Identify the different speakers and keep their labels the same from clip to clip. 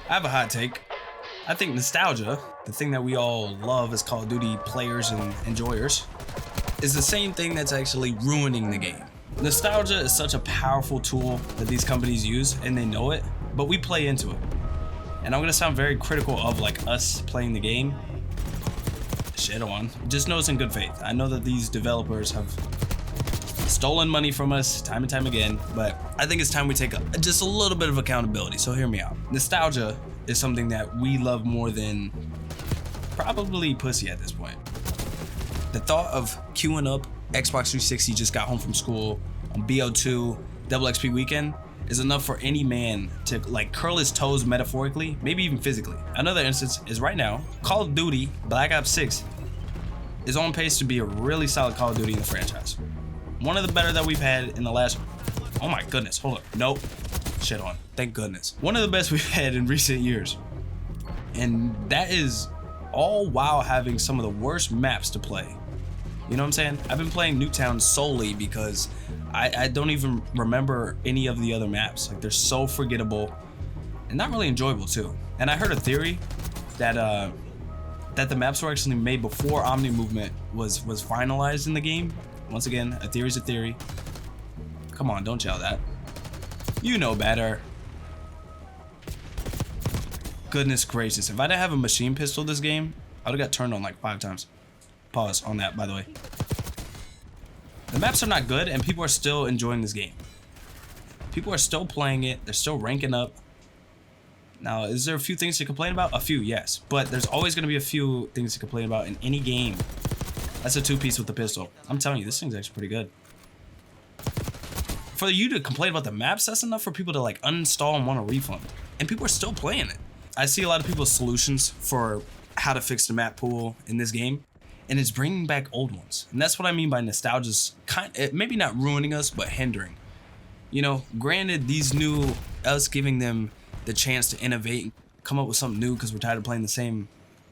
Speaker 1: I have a hot take. I think nostalgia, the thing that we all love as Call of Duty players and enjoyers, is the same thing that's actually ruining the game. Nostalgia is such a powerful tool that these companies use, and they know it, but we play into it. And I'm gonna sound very critical of like us playing the game. Shit on. Just know it's in good faith. I know that these developers have stolen money from us time and time again, but I think it's time we take just a little bit of accountability. So hear me out. Nostalgia is something that we love more than probably pussy at this point. The thought of queuing up Xbox 360 just got home from school on BO2 double XP weekend is enough for any man to like curl his toes metaphorically, maybe even physically. Another instance is right now, Call of Duty Black Ops 6 is on pace to be a really solid Call of Duty in the franchise. One of the better that we've had in the last, oh my goodness, hold up, nope, shit on, thank goodness. One of the best we've had in recent years. And that is all while having some of the worst maps to play. You know what I'm saying? I've been playing Nuketown solely because I don't even remember any of the other maps. Like they're so forgettable and not really enjoyable too. And I heard a theory that that the maps were actually made before Omni movement was finalized in the game. Once again, a theory's a theory. Come on, don't yell that. You know better. Goodness gracious, if I didn't have a machine pistol this game, I would've got turned on like 5 times. Pause on that, by the way. The maps are not good and people are still enjoying this game. People are still playing it, they're still ranking up. Now, is there a few things to complain about? A few, yes. But there's always gonna be a few things to complain about in any game. That's a 2-piece with the pistol. I'm telling you, this thing's actually pretty good. For you to complain about the maps, that's enough for people to like uninstall and want a refund. And people are still playing it. I see a lot of people's solutions for how to fix the map pool in this game, and it's bringing back old ones. And that's what I mean by nostalgia's maybe not ruining us, but hindering. You know, granted, these new, us giving them the chance to innovate and come up with something new because we're tired of playing the same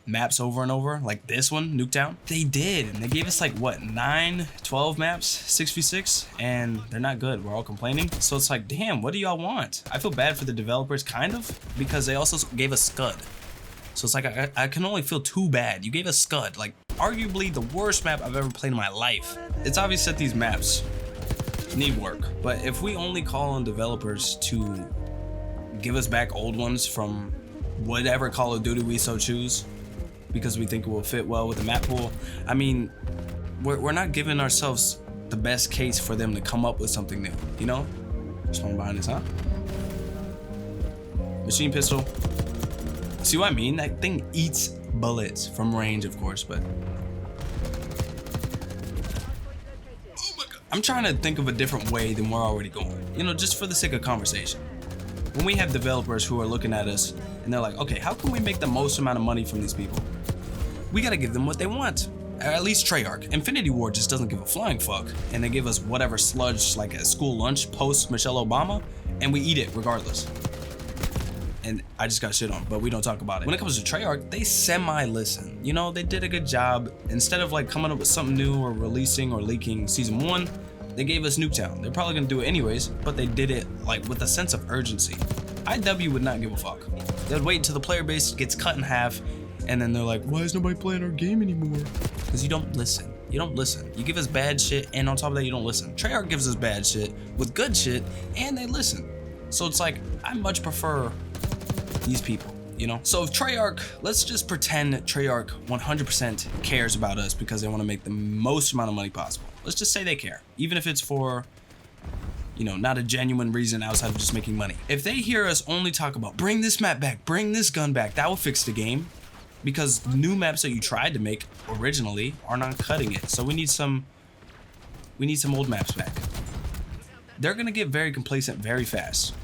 Speaker 1: maps over and over, like this one, Nuketown. They did, and they gave us like what, 9, 12 maps, 6v6, and they're not good. We're all complaining. So it's like, damn, what do y'all want? I feel bad for the developers, kind of, because they also gave us Scud. So it's like, I can only feel too bad. You gave us Scud, like arguably the worst map I've ever played in my life. It's obvious that these maps need work, but if we only call on developers to give us back old ones from whatever Call of Duty we so choose, because we think it will fit well with the map pool, I mean, we're not giving ourselves the best case for them to come up with something new, you know? There's one behind us, huh? Machine pistol. See what I mean? That thing eats bullets from range, of course, but oh my God. I'm trying to think of a different way than we're already going, you know, just for the sake of conversation. When we have developers who are looking at us and they're like, okay, how can we make the most amount of money from these people? We gotta give them what they want. Or at least Treyarch. Infinity Ward just doesn't give a flying fuck, and they give us whatever sludge like at school lunch post Michelle Obama, and we eat it regardless. And I just got shit on, but we don't talk about it. When it comes to Treyarch, they semi-listen. You know, they did a good job. Instead of like coming up with something new or releasing or leaking season 1, they gave us Nuketown. They're probably gonna do it anyways, but they did it like with a sense of urgency. IW would not give a fuck. They'd wait until the player base gets cut in half, and then they're like, why is nobody playing our game anymore? Because you don't listen. You don't listen. You give us bad shit, and on top of that, you don't listen. Treyarch gives us bad shit with good shit, and they listen. So it's like, I much prefer these people, you know? So if Treyarch, let's just pretend that Treyarch 100% cares about us because they want to make the most amount of money possible. Let's just say they care, even if it's for, you know, not a genuine reason outside of just making money. If they hear us only talk about bring this map back, bring this gun back, that will fix the game, because new maps that you tried to make originally are not cutting it. So we need some old maps back. They're gonna get very complacent very fast.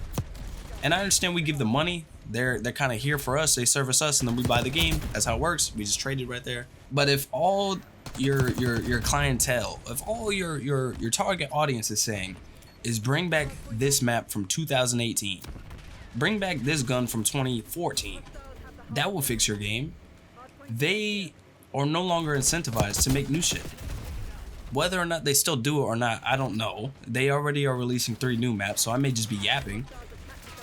Speaker 1: And I understand we give them money. They're kind of here for us. They service us, and then we buy the game. That's how it works. We just traded right there. But if all your clientele, if all your target audience is saying is bring back this map from 2018, bring back this gun from 2014, that will fix your game. They are no longer incentivized to make new shit. Whether or not they still do it or not, I don't know. They already are releasing 3 new maps, so I may just be yapping.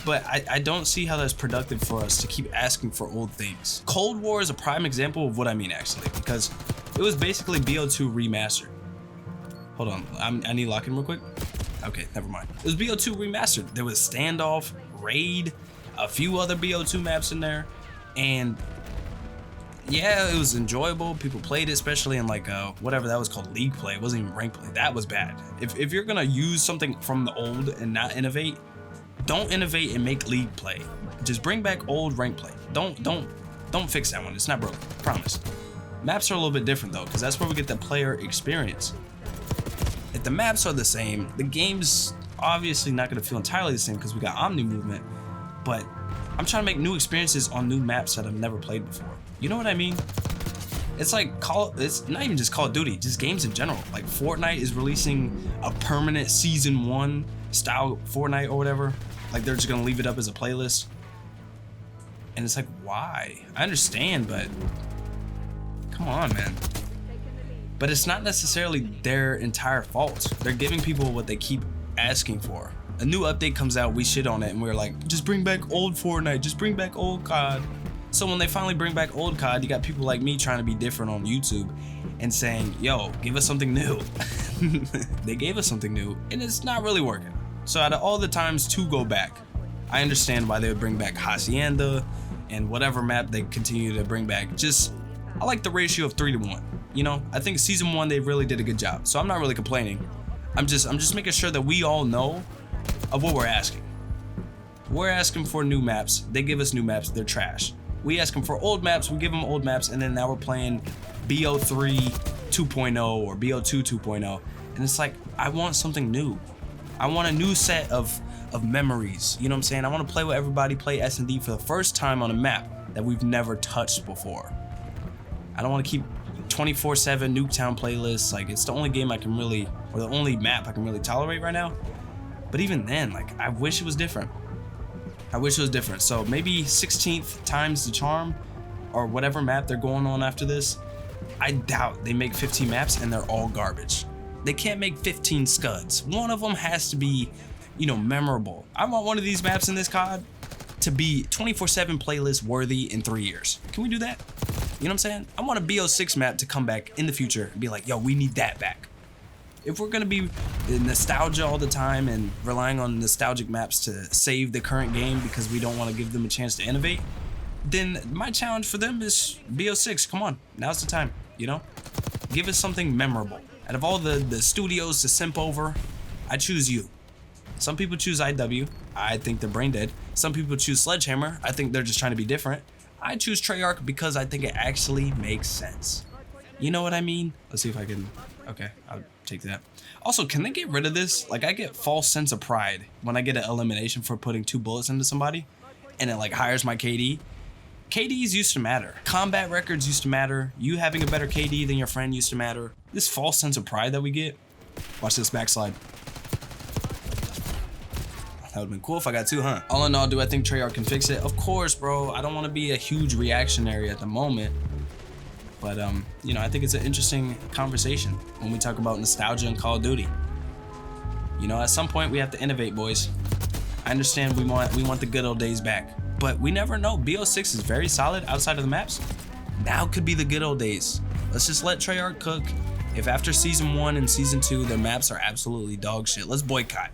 Speaker 1: but I don't see how that's productive for us to keep asking for old things. Cold War is a prime example of what I mean, actually, because it was basically BO2 remastered. Hold on, I need lock in real quick. Okay, never mind. It was BO2 remastered. There was Standoff, Raid, a few other BO2 maps in there, and yeah, it was enjoyable. People played it, especially in like whatever that was called, league play. It wasn't even rank play. That was bad. If you're gonna use something from the old and not innovate, don't innovate and make league play. Just bring back old rank play. Don't fix that one. It's not broken. Promise. Maps are a little bit different though, because that's where we get the player experience. If the maps are the same, the game's obviously not gonna feel entirely the same because we got Omni movement, but I'm trying to make new experiences on new maps that I've never played before. You know what I mean? It's like it's not even just Call of Duty, just games in general. Like Fortnite is releasing a permanent season 1 style Fortnite or whatever. Like they're just gonna leave it up as a playlist. And it's like, why? I understand, but come on, man. But it's not necessarily their entire fault. They're giving people what they keep asking for. A new update comes out, we shit on it, and we're like, just bring back old Fortnite, just bring back old COD. So when they finally bring back old COD, you got people like me trying to be different on YouTube and saying, yo, give us something new. They gave us something new, and it's not really working. So out of all the times to go back, I understand why they would bring back Hacienda and whatever map they continue to bring back. Just, I like the ratio of 3 to 1. You know, I think season 1 they really did a good job. So I'm not really complaining. I'm just making sure that we all know of what we're asking. We're asking for new maps. They give us new maps. They're trash. We ask them for old maps. We give them old maps, and then now we're playing BO3 2.0 or BO2 2.0, and it's like, I want something new. I want a new set of memories. You know what I'm saying? I want to play with everybody, play S&D for the first time on a map that we've never touched before. I don't want to keep 24/7 Nuketown playlists. Like, it's the only game I can really, or the only map I can really tolerate right now. But even then, like, I wish it was different. I wish it was different. So maybe 16th times the charm, or whatever map they're going on after this. I doubt they make 15 maps and they're all garbage. They can't make 15 scuds. One of them has to be, you know, memorable. I want one of these maps in this COD to be 24/7 playlist worthy in 3 years. Can we do that? You know what I'm saying? I want a BO6 map to come back in the future and be like, yo, we need that back. If we're gonna be nostalgia all the time and relying on nostalgic maps to save the current game because we don't want to give them a chance to innovate, then my challenge for them is BO6. Come on, now's the time, you know? Give us something memorable. Out of all the studios to simp over, I choose you. Some people choose IW. I think they're brain dead. Some people choose Sledgehammer. I think they're just trying to be different. I choose Treyarch because I think it actually makes sense. You know what I mean? Let's see if I can... Okay, I'll take that. Also, can they get rid of this? Like, I get false sense of pride when I get an elimination for putting 2 bullets into somebody and it like hires my KD. KDs used to matter. Combat records used to matter. You having a better KD than your friend used to matter. This false sense of pride that we get. Watch this backslide. That would've been cool if I got 2, huh? All in all, do I think Treyarch can fix it? Of course, bro. I don't want to be a huge reactionary at the moment. But, you know, I think it's an interesting conversation when we talk about nostalgia and Call of Duty. You know, at some point we have to innovate, boys. I understand we want the good old days back, but we never know. BO6 is very solid outside of the maps. Now could be the good old days. Let's just let Treyarch cook. If after season 1 and season 2 their maps are absolutely dog shit, let's boycott.